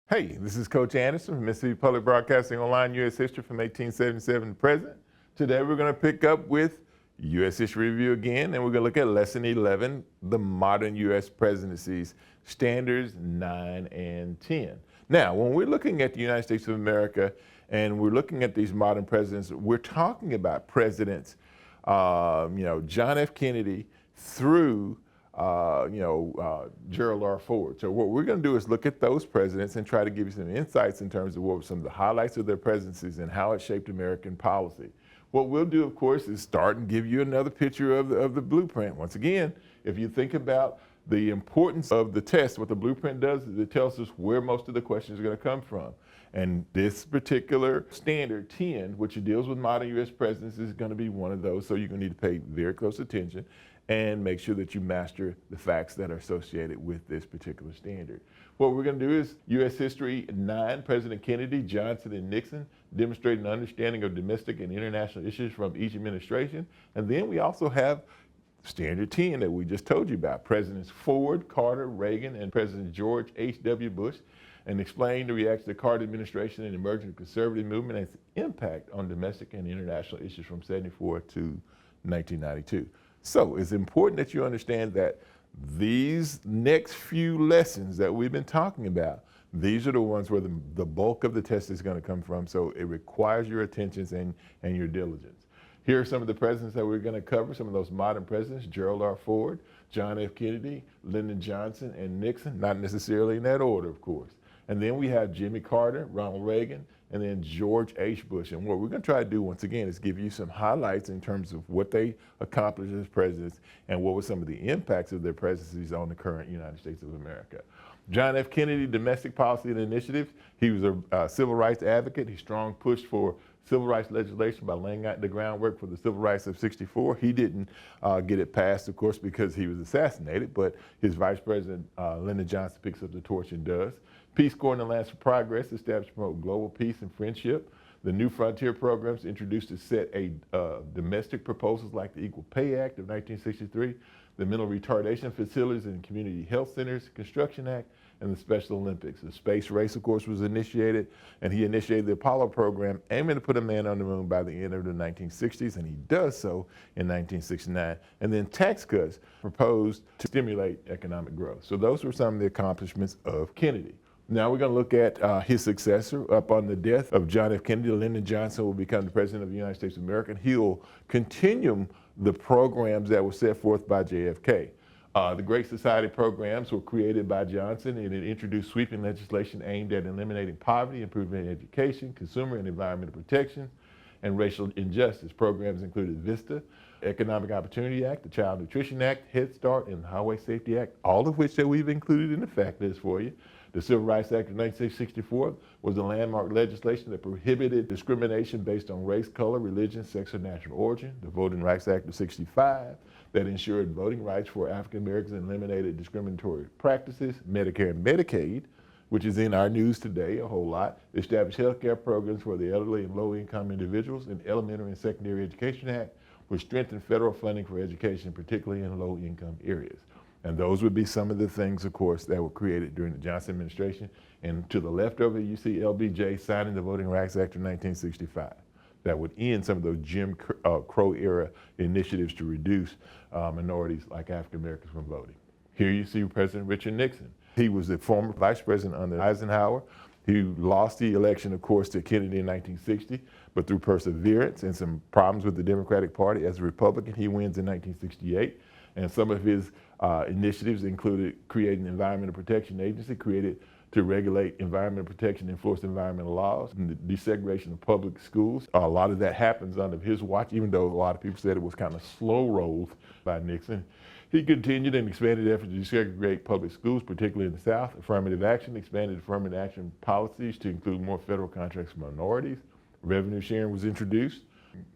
Hey, this is Coach Anderson from Mississippi Public Broadcasting Online, U.S. History from 1877 to present. Today we're going to pick up with U.S. History Review again, and we're going to look at Lesson 11, the Modern U.S. Presidencies, Standards 9 and 10. Now, when we're looking at the United States of America and we're looking at these modern presidents, we're talking about presidents, John F. Kennedy through Gerald R. Ford. So what we're going to do is look at those presidents and try to give you some insights in terms of what were some of the highlights of their presidencies and how it shaped American policy. What we'll do, of course, is start and give you another picture of the blueprint. Once again, if you think about the importance of the test, what the blueprint does is it tells us where most of the questions are going to come from. And this particular standard 10, which deals with modern U.S. presidents, is going to be one of those. So you're going to need to pay very close attention and make sure that you master the facts that are associated with this particular standard. What we're going to do is U.S. History 9, President Kennedy, Johnson, and Nixon demonstrate an understanding of domestic and international issues from each administration. And then we also have Standard 10 that we just told you about, Presidents Ford, Carter, Reagan, and President George H.W. Bush, and explain the reaction of the Carter administration and emerging conservative movement and its impact on domestic and international issues from 1974 to 1992. So it's important that you understand that these next few lessons that we've been talking about, these are the ones where the bulk of the test is going to come from. So it requires your attention and your diligence. Here are some of the presidents that we're going to cover, some of those modern presidents: Gerald R. Ford, John F. Kennedy, Lyndon Johnson, and Nixon, not necessarily in that order, of course. And then we have Jimmy Carter, Ronald Reagan, and then George H. Bush. And what we're going to try to do, once again, is give you some highlights in terms of what they accomplished as presidents and what were some of the impacts of their presidencies on the current United States of America. John F. Kennedy, domestic policy and initiatives. He was a civil rights advocate. He strong pushed for civil rights legislation by laying out the groundwork for the civil rights of '64. He didn't get it passed, of course, because he was assassinated, but his vice president, Lyndon Johnson, picks up the torch and does. Peace Corps and the Alliance for Progress, established to promote global peace and friendship. The New Frontier programs introduced to set domestic proposals like the Equal Pay Act of 1963, the Mental Retardation Facilities and Community Health Centers Construction Act, and the Special Olympics. The space race, of course, was initiated, and he initiated the Apollo program, aiming to put a man on the moon by the end of the 1960s, and he does so in 1969. And then tax cuts proposed to stimulate economic growth. So those were some of the accomplishments of Kennedy. Now we're going to look at his successor. Upon the death of John F. Kennedy, Lyndon Johnson will become the President of the United States of America, and he'll continue the programs that were set forth by JFK. The Great Society programs were created by Johnson, and it introduced sweeping legislation aimed at eliminating poverty, improving education, consumer and environmental protection, and racial injustice. Programs included VISTA, Economic Opportunity Act, the Child Nutrition Act, Head Start, and the Highway Safety Act, all of which that we've included in the fact list for you. The Civil Rights Act of 1964 was a landmark legislation that prohibited discrimination based on race, color, religion, sex, or national origin. The Voting Rights Act of '65 that ensured voting rights for African Americans and eliminated discriminatory practices. Medicare and Medicaid, which is in our news today a whole lot, established health care programs for the elderly and low-income individuals. And Elementary and Secondary Education Act, which strengthened federal funding for education, particularly in low-income areas. And those would be some of the things, of course, that were created during the Johnson administration. And to the left over, you see LBJ signing the Voting Rights Act of 1965. That would end some of those Jim Crow era initiatives to reduce minorities like African Americans from voting. Here you see President Richard Nixon. He was the former vice president under Eisenhower. He lost the election, of course, to Kennedy in 1960, but through perseverance and some problems with the Democratic Party as a Republican, he wins in 1968. And some of his initiatives included creating the Environmental Protection Agency, created to regulate environmental protection, enforce environmental laws, and the desegregation of public schools. A lot of that happens under his watch, even though a lot of people said it was kind of slow-rolled by Nixon. He continued and expanded efforts to desegregate public schools, particularly in the South. Affirmative action, expanded affirmative action policies to include more federal contracts for minorities. Revenue sharing was introduced,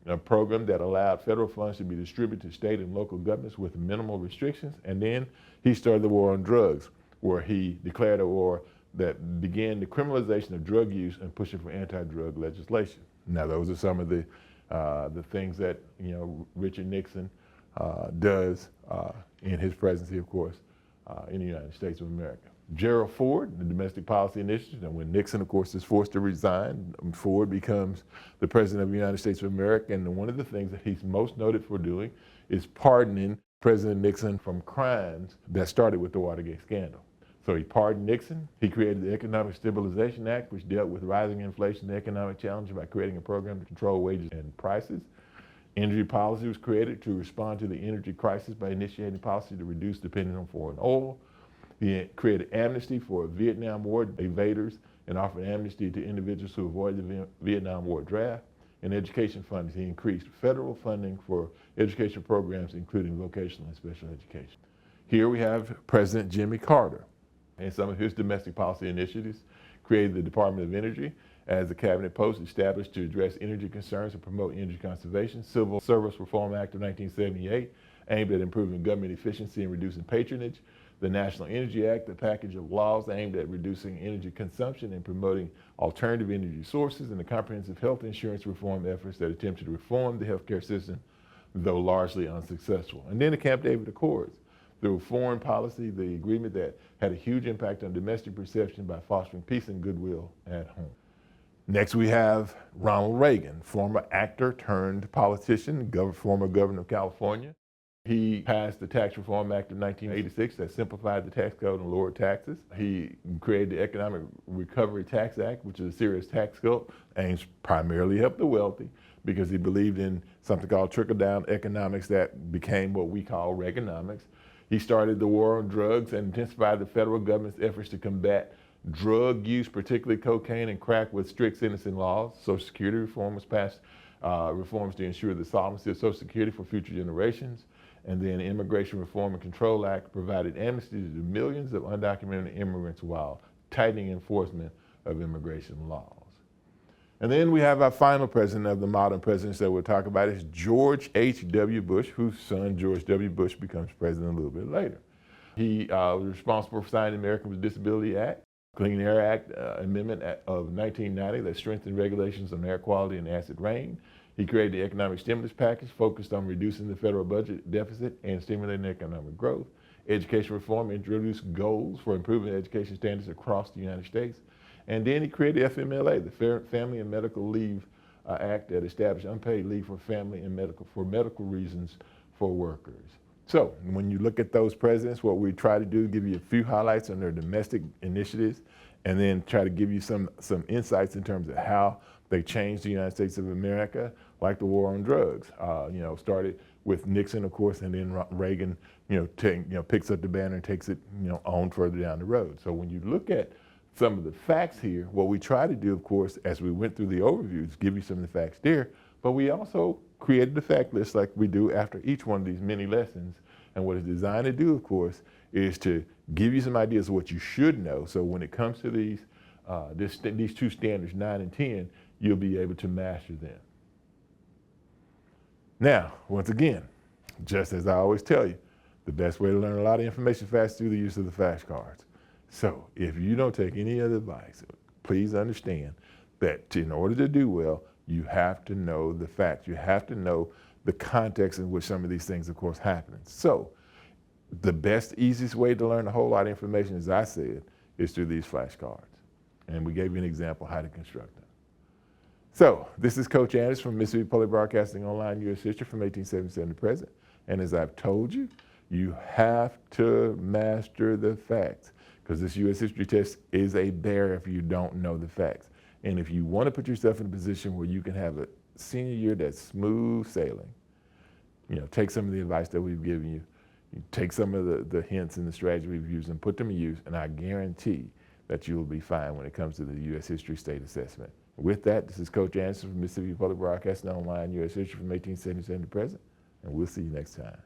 a program that allowed federal funds to be distributed to state and local governments with minimal restrictions. And then he started the war on drugs, where he declared a war that began the criminalization of drug use and pushing for anti-drug legislation. Now, those are some of the things that Richard Nixon does in his presidency, of course, in the United States of America. Gerald Ford, the Domestic Policy Initiative, and when Nixon, of course, is forced to resign, Ford becomes the President of the United States of America, and one of the things that he's most noted for doing is pardoning President Nixon from crimes that started with the Watergate scandal. So he pardoned Nixon. He created the Economic Stabilization Act, which dealt with rising inflation and economic challenges by creating a program to control wages and prices. Energy policy was created to respond to the energy crisis by initiating policy to reduce dependence on foreign oil. He created amnesty for Vietnam War evaders and offered amnesty to individuals who avoided the Vietnam War draft. In education funding, he increased federal funding for education programs, including vocational and special education. Here we have President Jimmy Carter, and some of his domestic policy initiatives created the Department of Energy as a cabinet post established to address energy concerns and promote energy conservation. Civil Service Reform Act of 1978 aimed at improving government efficiency and reducing patronage. The National Energy Act, a package of laws aimed at reducing energy consumption and promoting alternative energy sources, and the comprehensive health insurance reform efforts that attempted to reform the healthcare system, though largely unsuccessful. And then the Camp David Accords, through foreign policy, the agreement that had a huge impact on domestic perception by fostering peace and goodwill at home. Next we have Ronald Reagan, former actor turned politician, former governor of California. He passed the Tax Reform Act of 1986 that simplified the tax code and lowered taxes. He created the Economic Recovery Tax Act, which is a serious tax code, aims primarily to help the wealthy because he believed in something called trickle-down economics that became what we call Reaganomics. He started the war on drugs and intensified the federal government's efforts to combat drug use, particularly cocaine and crack, with strict sentencing laws. Social Security reform was passed, reforms to ensure the solvency of Social Security for future generations. And then the Immigration Reform and Control Act provided amnesty to millions of undocumented immigrants while tightening enforcement of immigration laws. And then we have our final president of the modern presidents that we'll talk about is George H.W. Bush, whose son George W. Bush becomes president a little bit later. He was responsible for signing the Americans with Disabilities Act, Clean Air Act Amendment of 1990 that strengthened regulations on air quality and acid rain. He created the economic stimulus package focused on reducing the federal budget deficit and stimulating economic growth. Education reform introduced goals for improving education standards across the United States. And then he created FMLA, the Family and Medical Leave Act that established unpaid leave for family and medical reasons for workers. So when you look at those presidents, what we try to do is give you a few highlights on their domestic initiatives and then try to give you some insights in terms of how they changed the United States of America, like the war on drugs. Started with Nixon, of course, and then Reagan, picks up the banner and takes it, on further down the road. So when you look at some of the facts here, what we try to do, of course, as we went through the overviews, give you some of the facts there, but we also created the fact list like we do after each one of these mini lessons. And what it's designed to do, of course, is to give you some ideas of what you should know. So when it comes to these two standards, 9 and 10, you'll be able to master them. Now, once again, just as I always tell you, the best way to learn a lot of information fast is through the use of the flashcards. So if you don't take any other advice, please understand that in order to do well, you have to know the facts. You have to know the context in which some of these things, of course, happen. So the best, easiest way to learn a whole lot of information, as I said, is through these flashcards. And we gave you an example how to construct them. So this is Coach Anderson from Mississippi Public Broadcasting Online U.S. History from 1877 to present. And as I've told you, you have to master the facts because this U.S. history test is a bear if you don't know the facts. And if you want to put yourself in a position where you can have a senior year that's smooth sailing, take some of the advice that we've given you, take some of the hints and the strategies we've used and put them in use, and I guarantee that you'll be fine when it comes to the U.S. History State Assessment. With that, this is Coach Anderson from Mississippi Public Broadcasting Online U.S. History from 1877 to present, and we'll see you next time.